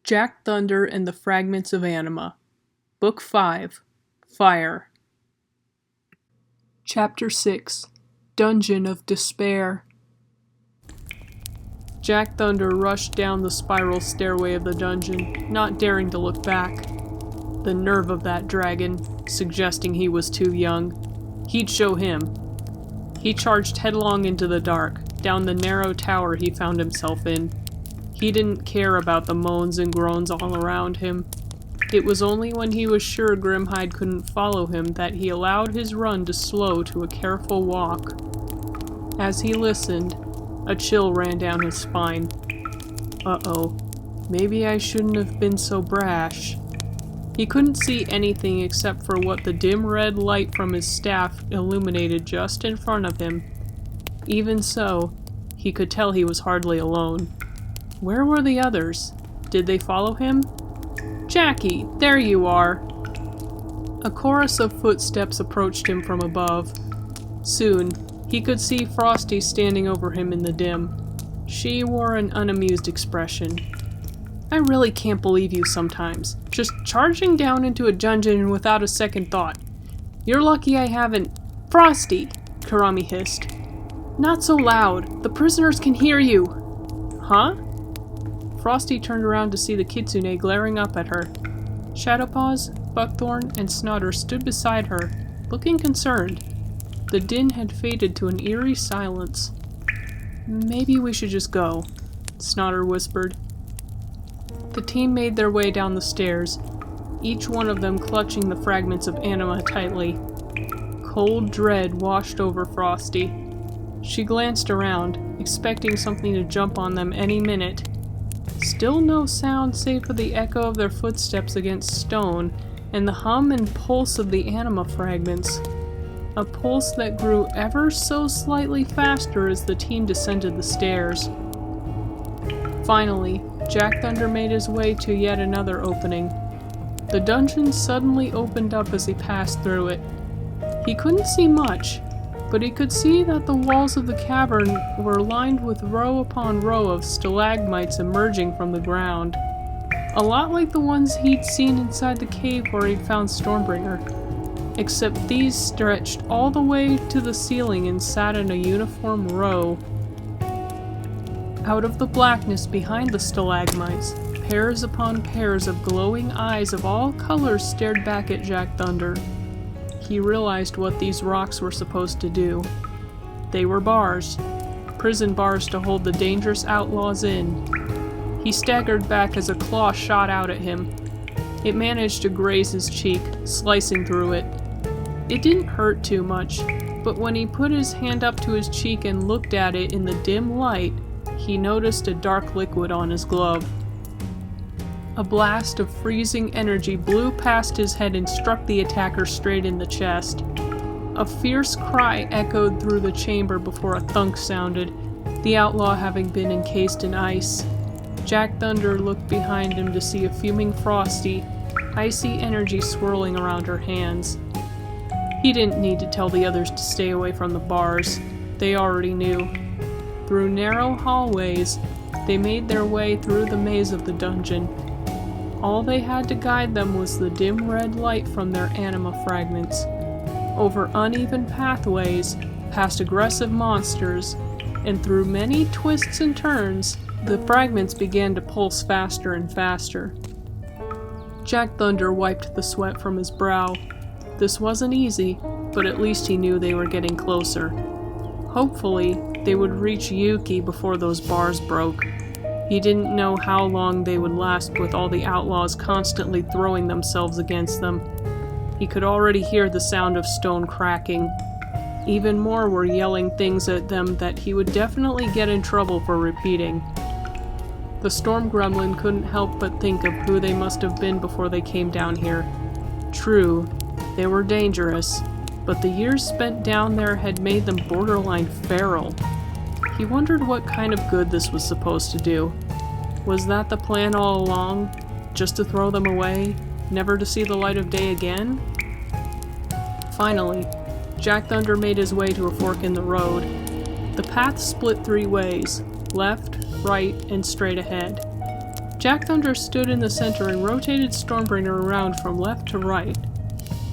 Jack Thunder and the Fragments of Anima. Book 5. Fire. Chapter 6. Dungeon of Despair. Jack Thunder rushed down the spiral stairway of the dungeon, not daring to look back. The nerve of that dragon, suggesting he was too young. He'd show him. He charged headlong into the dark, down the narrow tower he found himself in. He didn't care about the moans and groans all around him. It was only when he was sure Grimhide couldn't follow him that he allowed his run to slow to a careful walk. As he listened, a chill ran down his spine. Uh-oh, maybe I shouldn't have been so brash. He couldn't see anything except for what the dim red light from his staff illuminated just in front of him. Even so, he could tell he was hardly alone. Where were the others? Did they follow him? Jackie, there you are! A chorus of footsteps approached him from above. Soon, he could see Frosty standing over him in the dim. She wore an unamused expression. I really can't believe you sometimes. Just charging down into a dungeon without a second thought. You're lucky I haven't— Frosty! Karami hissed. Not so loud. The prisoners can hear you. Huh? Frosty turned around to see the kitsune glaring up at her. Shadowpaws, Buckthorn, and Snotter stood beside her, looking concerned. The din had faded to an eerie silence. Maybe we should just go, Snotter whispered. The team made their way down the stairs, each one of them clutching the Fragments of Anima tightly. Cold dread washed over Frosty. She glanced around, expecting something to jump on them any minute. Still no sound save for the echo of their footsteps against stone and the hum and pulse of the anima fragments. A pulse that grew ever so slightly faster as the team descended the stairs. Finally, Jack Thunder made his way to yet another opening. The dungeon suddenly opened up as he passed through it. He couldn't see much, but he could see that the walls of the cavern were lined with row upon row of stalagmites emerging from the ground. A lot like the ones he'd seen inside the cave where he'd found Stormbringer, except these stretched all the way to the ceiling and sat in a uniform row. Out of the blackness behind the stalagmites, pairs upon pairs of glowing eyes of all colors stared back at Jack Thunder. He realized what these rocks were supposed to do. They were bars. Prison bars to hold the dangerous outlaws in. He staggered back as a claw shot out at him. It managed to graze his cheek, slicing through it. It didn't hurt too much, but when he put his hand up to his cheek and looked at it in the dim light, he noticed a dark liquid on his glove. A blast of freezing energy blew past his head and struck the attacker straight in the chest. A fierce cry echoed through the chamber before a thunk sounded, the outlaw having been encased in ice. Jack Thunder looked behind him to see a fuming Frosty, icy energy swirling around her hands. He didn't need to tell the others to stay away from the bars. They already knew. Through narrow hallways, they made their way through the maze of the dungeon. All they had to guide them was the dim red light from their anima fragments. Over uneven pathways, past aggressive monsters, and through many twists and turns, the fragments began to pulse faster and faster. Jack Thunder wiped the sweat from his brow. This wasn't easy, but at least he knew they were getting closer. Hopefully, they would reach Yuki before those bars broke. He didn't know how long they would last with all the outlaws constantly throwing themselves against them. He could already hear the sound of stone cracking. Even more were yelling things at them that he would definitely get in trouble for repeating. The storm gremlin couldn't help but think of who they must have been before they came down here. True, they were dangerous, but the years spent down there had made them borderline feral. He wondered what kind of good this was supposed to do. Was that the plan all along? Just to throw them away? Never to see the light of day again? Finally, Jack Thunder made his way to a fork in the road. The path split 3 ways, left, right, and straight ahead. Jack Thunder stood in the center and rotated Stormbringer around from left to right.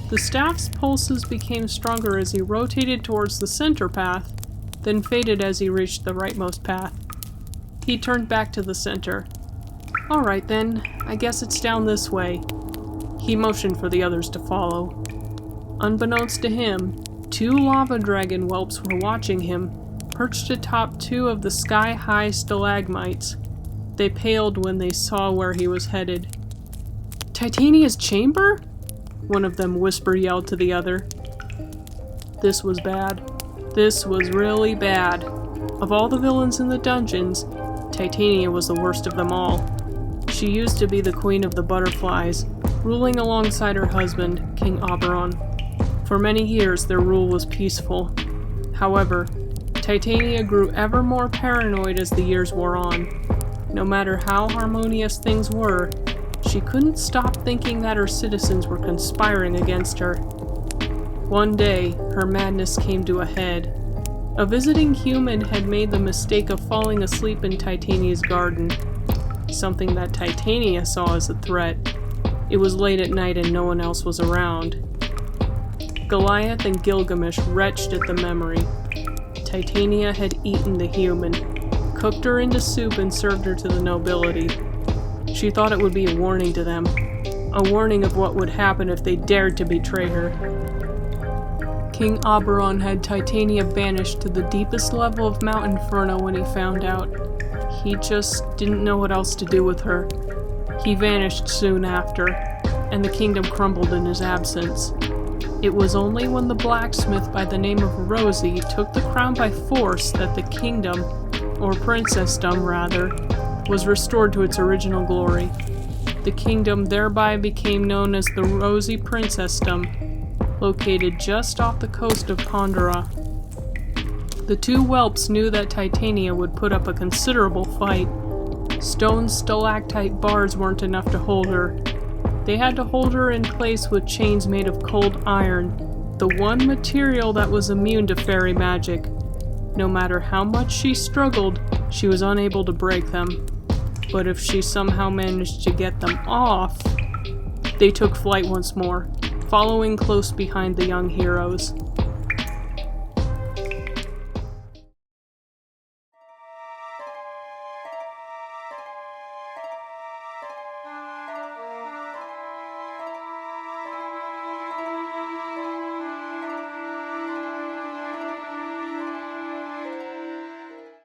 The staff's pulses became stronger as he rotated towards the center path, then faded as he reached the rightmost path. He turned back to the center. "Alright then, I guess it's down this way." He motioned for the others to follow. Unbeknownst to him, 2 lava dragon whelps were watching him, perched atop 2 of the sky-high stalagmites. They paled when they saw where he was headed. "Titania's chamber?" one of them whisper-yelled to the other. This was bad. This was really bad. Of all the villains in the dungeons, Titania was the worst of them all. She used to be the queen of the butterflies, ruling alongside her husband, King Oberon. For many years, their rule was peaceful. However, Titania grew ever more paranoid as the years wore on. No matter how harmonious things were, she couldn't stop thinking that her citizens were conspiring against her. One day, her madness came to a head. A visiting human had made the mistake of falling asleep in Titania's garden, something that Titania saw as a threat. It was late at night and no one else was around. Goliath and Gilgamesh retched at the memory. Titania had eaten the human, cooked her into soup and served her to the nobility. She thought it would be a warning to them, a warning of what would happen if they dared to betray her. King Oberon had Titania banished to the deepest level of Mount Inferno when he found out. He just didn't know what else to do with her. He vanished soon after, and the kingdom crumbled in his absence. It was only when the blacksmith by the name of Rosie took the crown by force that the kingdom, or princessdom rather, was restored to its original glory. The kingdom thereby became known as the Rosie Princessdom, located just off the coast of Pandora. The 2 whelps knew that Titania would put up a considerable fight. Stone stalactite bars weren't enough to hold her. They had to hold her in place with chains made of cold iron, the one material that was immune to fairy magic. No matter how much she struggled, she was unable to break them. But if she somehow managed to get them off, they took flight once more, following close behind the young heroes.